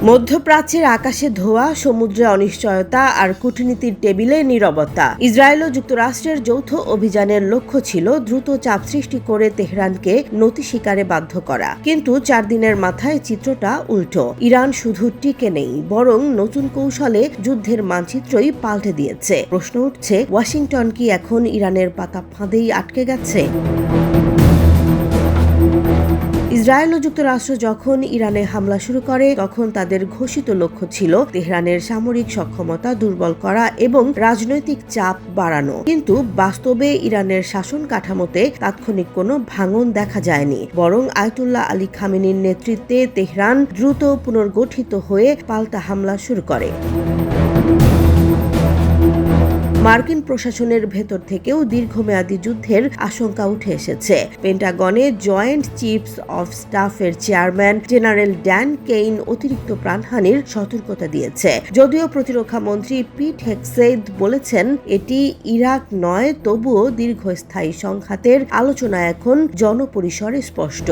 মধ্যপ্রাচ্যের আকাশে ধোঁয়া, সমুদ্রে অনিশ্চয়তা আর কূটনীতির টেবিলে নীরবতা। ইসরায়েল ও যুক্তরাষ্ট্রের যৌথ অভিযানের লক্ষ্য ছিল দ্রুত চাপ সৃষ্টি করে তেহরানকে নতি স্বীকারে বাধ্য করা। কিন্তু 4 দিনের মাথায় চিত্রটা উল্টো। ইরান শুধু টিকে নেই, বরং নতুন কৌশলে যুদ্ধের মানচিত্রই পাল্টে দিয়েছে। প্রশ্ন উঠছে, ওয়াশিংটন কি এখন ইরানের পাতা ফাঁদেই আটকে গেছে? ইসরায়েল ও যুক্তরাষ্ট্র যখন ইরানে হামলা শুরু করে, তখন তাদের ঘোষিত লক্ষ্য ছিল তেহরানের সামরিক সক্ষমতা দুর্বল করা এবং রাজনৈতিক চাপ বাড়ানো। কিন্তু বাস্তবে ইরানের শাসন কাঠামোতে তাৎক্ষণিক কোনো ভাঙন দেখা যায়নি, বরং আয়াতুল্লাহ আলী খামেনির নেতৃত্বে তেহরান দ্রুত পুনর্গঠিত হয়ে পাল্টা হামলা শুরু করে। মার্কিন প্রশাসনের ভেতর থেকেও দীর্ঘমেয়াদী যুদ্ধের আশঙ্কা উঠে এসেছে। পেন্টাগনে জয়েন্ট চিফস অফ স্টাফের চেয়ারম্যান জেনারেল ড্যান কেইন অতিরিক্ত প্রাণহানির সতর্কতা দিয়েছে। যদিও প্রতিরক্ষা মন্ত্রী পিট হেগসেথ বলেছেন এটি ইরাক নয়, তবুও দীর্ঘস্থায়ী সংঘাতের আলোচনা এখন জনপরিসরে স্পষ্ট।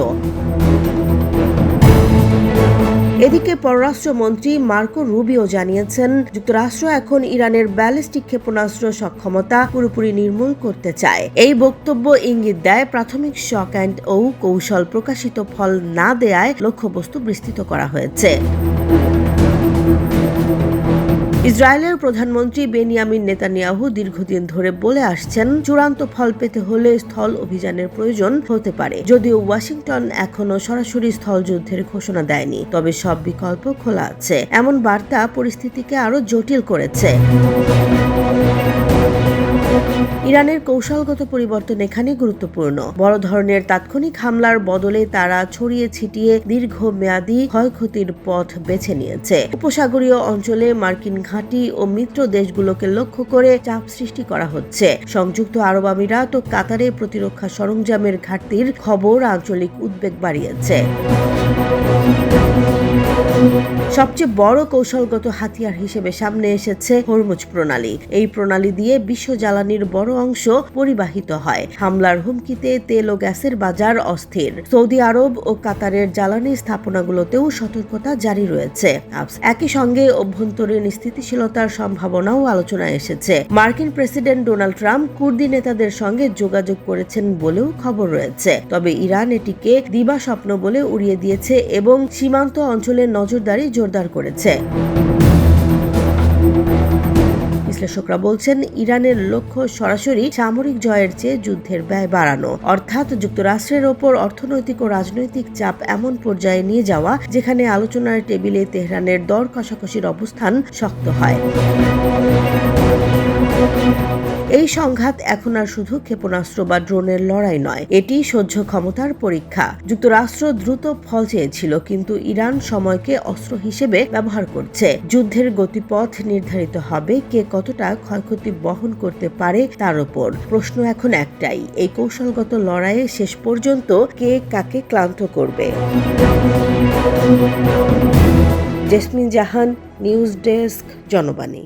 এদিকে পররাষ্ট্রমন্ত্রী মার্কো রুবিও জানিয়েছেন, যুক্তরাষ্ট্র এখন ইরানের ব্যালিস্টিক ক্ষেপণাস্ত্র সক্ষমতা পুরোপুরি নির্মূল করতে চায়। এই বক্তব্য ইঙ্গিত দেয় প্রাথমিক শক অ্যান্ড ও কৌশল প্রকাশিত ফল না দেয়ায় লক্ষ্যবস্তু বিস্তৃত করা হয়েছে। ইসরায়েলের প্রধানমন্ত্রী বেনিয়ামিন নেতানিয়াহু দীর্ঘদিন ধরে বলে আসছেন, চূড়ান্ত ফল পেতে হলে স্থল অভিযানের প্রয়োজন হতে পারে। যদিও ওয়াশিংটন এখনো সরাসরি স্থল যুদ্ধের ঘোষণা দেয়নি, তবে সব বিকল্প খোলা আছে। এমন বার্তা পরিস্থিতিকে আরো জটিল করেছে। ইরানের কৌশলগত পরিবর্তন এখানে গুরুত্বপূর্ণ। বড় ধরনের তাৎক্ষণিক হামলার বদলে তারা ছড়িয়ে ছিটিয়ে দীর্ঘমেয়াদী ক্ষয়ক্ষতির পথ বেছে নিয়েছে। উপসাগরীয় অঞ্চলে মার্কিন ঘাঁটি ও মিত্র দেশগুলোকে লক্ষ্য করে চাপ সৃষ্টি করা হচ্ছে। সংযুক্ত আরব আমিরাত ও কাতারে প্রতিরক্ষা সরঞ্জামের ঘাটতির খবর আঞ্চলিক উদ্বেগ বাড়িয়েছে। সবচেয়ে বড় কৌশলগত হাতিয়ার হিসেবে সামনে এসেছে হরমুজ প্রণালী। এই প্রণালী দিয়ে বিশ্ব জ্বালানির বড় অংশ পরিবাহিত হয়। হামলার হুমকিতে তেল ও গ্যাসের বাজার অস্থির। সৌদি আরব ও কাতারের জ্বালানি স্থাপনাগুলোতেও সতর্কতা জারি রয়েছে। একই সঙ্গে অভ্যন্তরীণ স্থিতিশীলতার সম্ভাবনাও আলোচনায় এসেছে। মার্কিন প্রেসিডেন্ট ডোনাল্ড ট্রাম্প কুর্দি নেতাদের সঙ্গে যোগাযোগ করেছেন বলেও খবর রয়েছে। তবে ইরান এটিকে দিবাস্বপ্ন বলে উড়িয়ে দিয়েছে এবং সীমান্ত অঞ্চলে নজরদারি জোরদার করেছে। বিশ্লেষকরা বলছেন, ইরানের লক্ষ্য সরাসরি সামরিক জয়ের চেয়ে যুদ্ধের ব্যয় বাড়ানো, অর্থাৎ যুক্তরাষ্ট্রের ওপর অর্থনৈতিক ও রাজনৈতিক চাপ এমন পর্যায়ে নিয়ে যাওয়া যেখানে আলোচনার টেবিলে তেহরানের দর কষাকষির অবস্থান শক্ত হয়। এই সংঘাত এখন আর শুধু ক্ষেপণাস্ত্র বা ড্রোনের লড়াই নয়, এটি সহ্য ক্ষমতার পরীক্ষা। যুক্তরাষ্ট্র দ্রুত ফল চেয়েছিল, কিন্তু ইরান সময়কে অস্ত্র হিসেবে ব্যবহার করছে। যুদ্ধের গতিপথ নির্ধারিত হবে কে কতটা ক্ষয়ক্ষতি বহন করতে পারে তার উপর। প্রশ্ন এখন একটাই, এই কৌশলগত লড়াইয়ে শেষ পর্যন্ত কে কাকে ক্লান্ত করবে? জেসমিন জাহান, নিউজ ডেস্ক, জনবাণী।